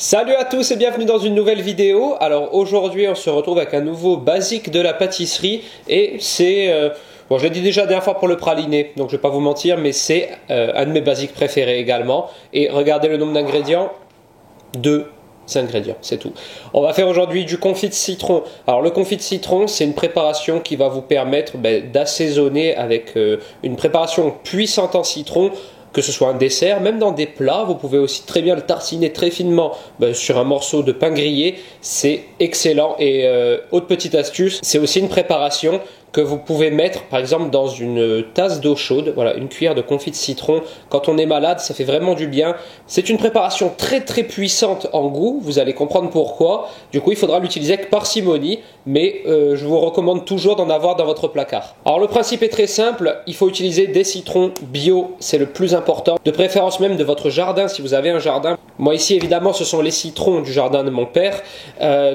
Salut à tous et bienvenue dans une nouvelle vidéo. Alors aujourd'hui on se retrouve avec un nouveau basique de la pâtisserie et c'est, bon je l'ai dit déjà la dernière fois pour le praliné, donc je vais pas vous mentir, mais c'est un de mes basiques préférés également. Et regardez le nombre d'ingrédients, 2 ingrédients, c'est tout. On va faire aujourd'hui du confit de citron. Alors le confit de citron, c'est une préparation qui va vous permettre d'assaisonner avec une préparation puissante en citron, que ce soit un dessert, même dans des plats. Vous pouvez aussi très bien le tartiner très finement sur un morceau de pain grillé, c'est excellent. Et autre petite astuce, c'est aussi une préparation que vous pouvez mettre par exemple dans une tasse d'eau chaude, voilà, une cuillère de confit de citron. Quand on est malade, ça fait vraiment du bien. C'est une préparation très puissante en goût, vous allez comprendre pourquoi. Du coup, il faudra l'utiliser avec parcimonie, mais je vous recommande toujours d'en avoir dans votre placard. Alors le principe est très simple, il faut utiliser des citrons bio, c'est le plus important, de préférence même de votre jardin si vous avez un jardin. Moi ici évidemment ce sont les citrons du jardin de mon père,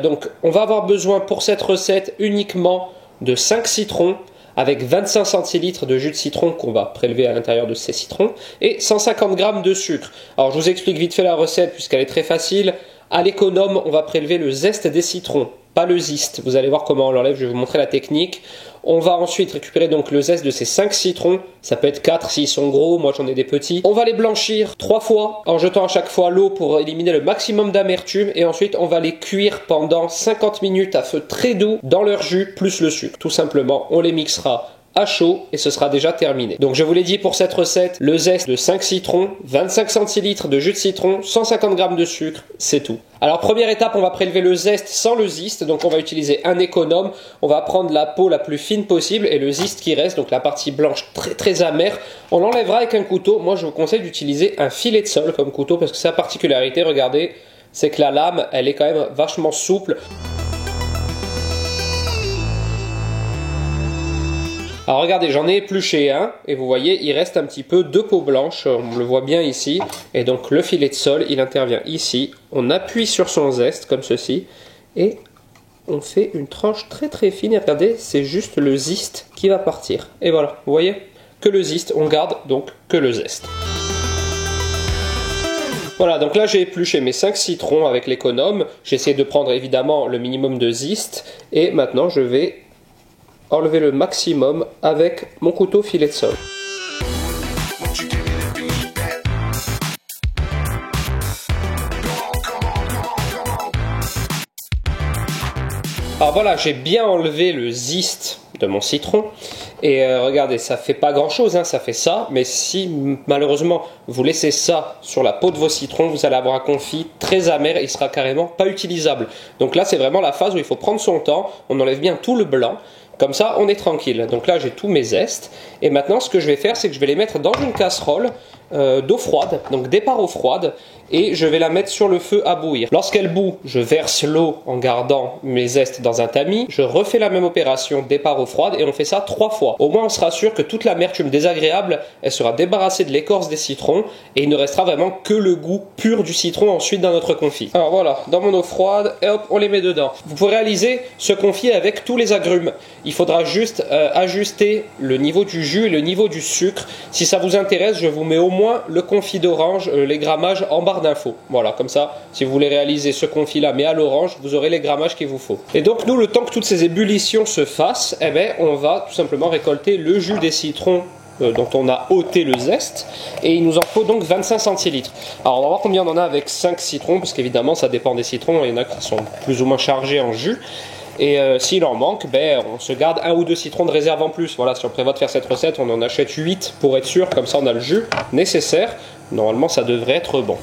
donc on va avoir besoin pour cette recette uniquement de 5 citrons avec 25 centilitres de jus de citron qu'on va prélever à l'intérieur de ces citrons et 150 g de sucre. Alors je vous explique vite fait la recette puisqu'elle est très facile. À l'économe, on va prélever le zeste des citrons, pas le zeste. Vous allez voir comment on l'enlève, je vais vous montrer la technique. On va ensuite récupérer donc le zeste de ces 5 citrons, ça peut être 4 s'ils sont gros, moi j'en ai des petits. On va les blanchir 3 fois en jetant à chaque fois l'eau pour éliminer le maximum d'amertume et ensuite on va les cuire pendant 50 minutes à feu très doux dans leur jus plus le sucre. Tout simplement, on les mixera à chaud et ce sera déjà terminé. Donc je vous l'ai dit pour cette recette, le zeste de 5 citrons, 25 centilitres de jus de citron, 150 g de sucre, c'est tout. Alors première étape, on va prélever le zeste sans le zeste, donc on va utiliser un économe, on va prendre la peau la plus fine possible et le zeste qui reste, donc la partie blanche très amère, on l'enlèvera avec un couteau. Moi je vous conseille d'utiliser un filet de sol comme couteau parce que sa particularité, regardez, c'est que la lame, elle est quand même vachement souple. Alors regardez, j'en ai épluché un et vous voyez il reste un petit peu de peau blanche, on le voit bien ici, et donc le filet de sol il intervient ici, on appuie sur son zeste comme ceci et on fait une tranche très fine et regardez c'est juste le zeste qui va partir et voilà, vous voyez que le zeste, on garde donc que le zeste. Voilà, donc là j'ai épluché mes 5 citrons avec l'économe, j'ai essayé de prendre évidemment le minimum de zeste et maintenant je vais enlever le maximum avec mon couteau filet de sol. Alors voilà, j'ai bien enlevé le zeste de mon citron et regardez, ça fait pas grand chose, hein, ça fait ça, mais si malheureusement vous laissez ça sur la peau de vos citrons, vous allez avoir un confit très amer et il sera carrément pas utilisable. Donc là c'est vraiment la phase où il faut prendre son temps, on enlève bien tout le blanc. Comme ça, on est tranquille. Donc là, j'ai tous mes zestes. Et maintenant, ce que je vais faire, c'est que je vais les mettre dans une casserole d'eau froide, donc départ eau froide, et je vais la mettre sur le feu à bouillir. Lorsqu'elle bout, je verse l'eau en gardant mes zestes dans un tamis. Je refais la même opération, départ eau froide, et on fait ça 3 fois. Au moins, on sera sûr que toute l'amertume désagréable, elle sera débarrassée de l'écorce des citrons, et il ne restera vraiment que le goût pur du citron ensuite dans notre confit. Alors voilà, dans mon eau froide, et hop, on les met dedans. Vous pourrez réaliser ce confit avec tous les agrumes. Il faudra juste ajuster le niveau du jus et le niveau du sucre. Si ça vous intéresse, je vous mets au moins le confit d'orange, les grammages en barre d'infos. Voilà, comme ça, si vous voulez réaliser ce confit-là, mais à l'orange, vous aurez les grammages qu'il vous faut. Et donc, nous, le temps que toutes ces ébullitions se fassent, eh bien, on va tout simplement récolter le jus des citrons dont on a ôté le zeste, et il nous en faut donc 25 centilitres. Alors on va voir combien on en a avec 5 citrons, parce qu'évidemment ça dépend des citrons, il y en a qui sont plus ou moins chargés en jus. Et s'il en manque, on se garde 1 ou 2 citrons de réserve en plus. Voilà, si on prévoit de faire cette recette, on en achète 8 pour être sûr, comme ça on a le jus nécessaire. Normalement, ça devrait être bon.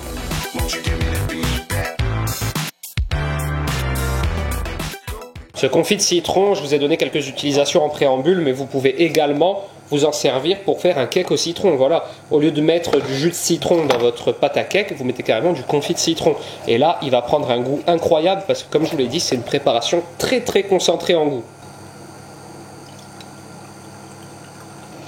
Ce confit de citron, je vous ai donné quelques utilisations en préambule, mais vous pouvez également vous en servir pour faire un cake au citron. Voilà, au lieu de mettre du jus de citron dans votre pâte à cake, vous mettez carrément du confit de citron. Et là, il va prendre un goût incroyable parce que, comme je vous l'ai dit, c'est une préparation très concentrée en goût.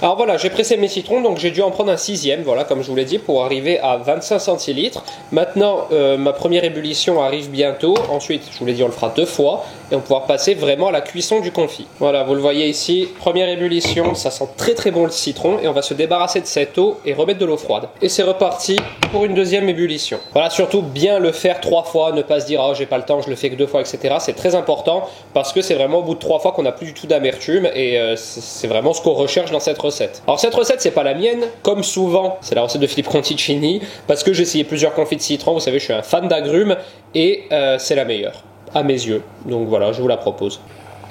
Alors voilà, j'ai pressé mes citrons, donc j'ai dû en prendre un 6e, voilà, comme je vous l'ai dit, pour arriver à 25 centilitres. Maintenant, ma première ébullition arrive bientôt. Ensuite, je vous l'ai dit, on le fera 2 fois et on va pouvoir passer vraiment à la cuisson du confit. Voilà, vous le voyez ici, première ébullition, ça sent très très bon le citron et on va se débarrasser de cette eau et remettre de l'eau froide. Et c'est reparti pour une deuxième ébullition. Voilà, surtout bien le faire 3 fois, ne pas se dire « oh j'ai pas le temps, je le fais que 2 fois », etc. C'est très important parce que c'est vraiment au bout de 3 fois qu'on n'a plus du tout d'amertume et c'est vraiment ce qu'on recherche dans cette recette. Alors cette recette, c'est pas la mienne, comme souvent, c'est la recette de Philippe Conticini, parce que j'ai essayé plusieurs confits de citron, vous savez, je suis un fan d'agrumes, et c'est la meilleure, à mes yeux. Donc voilà, je vous la propose.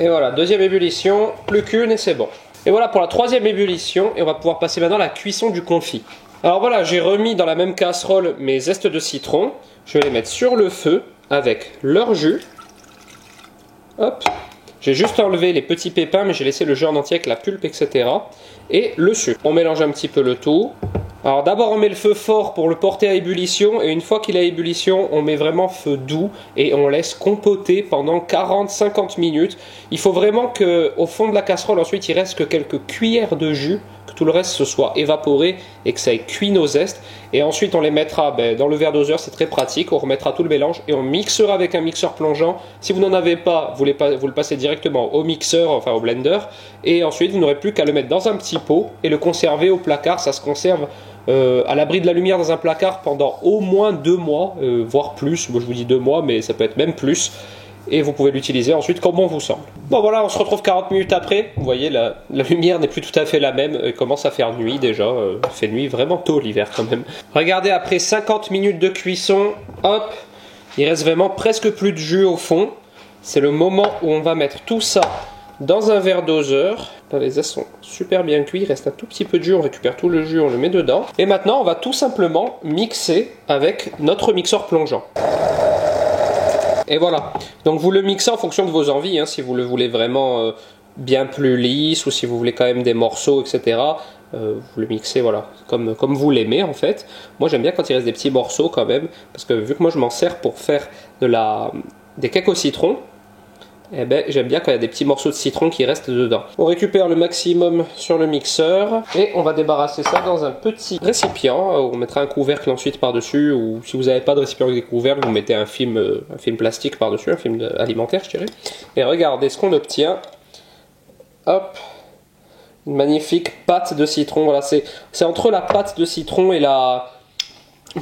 Et voilà, deuxième ébullition, plus qu'une et c'est bon. Et voilà pour la troisième ébullition, et on va pouvoir passer maintenant à la cuisson du confit. Alors voilà, j'ai remis dans la même casserole mes zestes de citron, je vais les mettre sur le feu avec leur jus. Hop. J'ai juste enlevé les petits pépins, mais j'ai laissé le jus en entier avec la pulpe, etc. Et le sucre. On mélange un petit peu le tout. Alors d'abord on met le feu fort pour le porter à ébullition, et une fois qu'il est à ébullition, on met vraiment feu doux et on laisse compoter pendant 40-50 minutes. Il faut vraiment qu'au fond de la casserole, ensuite, il reste que quelques cuillères de jus, que tout le reste se soit évaporé et que ça ait cuit nos zestes. Et ensuite on les mettra dans le verre doseur, c'est très pratique, on remettra tout le mélange et on mixera avec un mixeur plongeant. Si vous n'en avez pas, vous le passez directement au mixeur, enfin au blender, et ensuite vous n'aurez plus qu'à le mettre dans un petit pot et le conserver au placard. Ça se conserve à l'abri de la lumière dans un placard pendant au moins 2 mois, voire plus. Moi je vous dis 2 mois, mais ça peut être même plus. Et vous pouvez l'utiliser ensuite comme bon vous semble. Bon voilà, on se retrouve 40 minutes après. Vous voyez, la lumière n'est plus tout à fait la même. Il commence à faire nuit déjà. Il fait nuit vraiment tôt l'hiver quand même. Regardez, après 50 minutes de cuisson, hop, il reste vraiment presque plus de jus au fond. C'est le moment où on va mettre tout ça dans un verre doseur. Là, les zestes sont super bien cuits, il reste un tout petit peu de jus, on récupère tout le jus, on le met dedans. Et maintenant, on va tout simplement mixer avec notre mixeur plongeant. Et voilà, donc vous le mixez en fonction de vos envies, hein, si vous le voulez vraiment bien plus lisse ou si vous voulez quand même des morceaux, etc. Vous le mixez voilà, comme vous l'aimez en fait. Moi j'aime bien quand il reste des petits morceaux quand même, parce que vu que moi je m'en sers pour faire des cakes au citron, eh ben, j'aime bien quand il y a des petits morceaux de citron qui restent dedans. On récupère le maximum sur le mixeur et on va débarrasser ça dans un petit récipient. On mettra un couvercle ensuite par-dessus, ou si vous n'avez pas de récipient avec des couvercles, vous mettez un film plastique par-dessus, un film alimentaire je dirais. Et regardez ce qu'on obtient. Hop, une magnifique pâte de citron. Voilà, c'est entre la pâte de citron et la...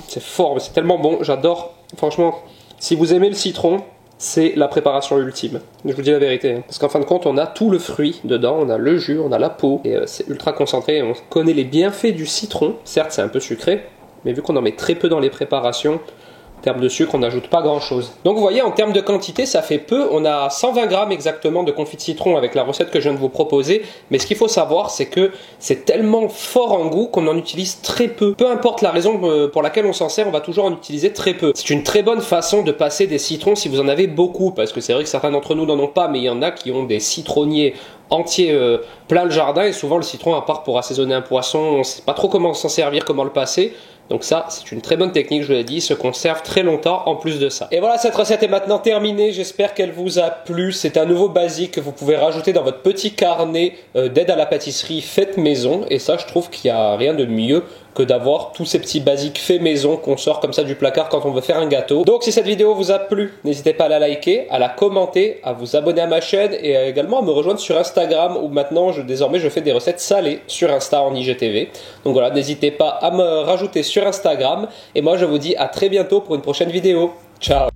C'est fort, mais c'est tellement bon, j'adore. Franchement, si vous aimez le citron, c'est la préparation ultime. Je vous dis la vérité, hein. Parce qu'en fin de compte, on a tout le fruit dedans, on a le jus, on a la peau, et c'est ultra concentré. On connaît les bienfaits du citron. Certes, c'est un peu sucré, mais vu qu'on en met très peu dans les préparations, en termes de sucre, on n'ajoute pas grand chose. Donc vous voyez, en termes de quantité, ça fait peu. On a 120 grammes exactement de confit de citron avec la recette que je viens de vous proposer. Mais ce qu'il faut savoir, c'est que c'est tellement fort en goût qu'on en utilise très peu. Peu importe la raison pour laquelle on s'en sert, on va toujours en utiliser très peu. C'est une très bonne façon de passer des citrons si vous en avez beaucoup. Parce que c'est vrai que certains d'entre nous n'en ont pas, mais il y en a qui ont des citronniers entiers plein le jardin. Et souvent le citron, à part pour assaisonner un poisson, on ne sait pas trop comment s'en servir, comment le passer. Donc ça, c'est une très bonne technique, je vous l'ai dit, se conserve très longtemps en plus de ça. Et voilà, cette recette est maintenant terminée, j'espère qu'elle vous a plu. C'est un nouveau basique que vous pouvez rajouter dans votre petit carnet d'aide à la pâtisserie faite maison. Et ça, je trouve qu'il n'y a rien de mieux que d'avoir tous ces petits basiques faits maison qu'on sort comme ça du placard quand on veut faire un gâteau. Donc si cette vidéo vous a plu, n'hésitez pas à la liker, à la commenter, à vous abonner à ma chaîne et également à me rejoindre sur Instagram où maintenant désormais je fais des recettes salées sur Insta en IGTV. Donc voilà, n'hésitez pas à me rajouter sur Instagram et moi je vous dis à très bientôt pour une prochaine vidéo. Ciao!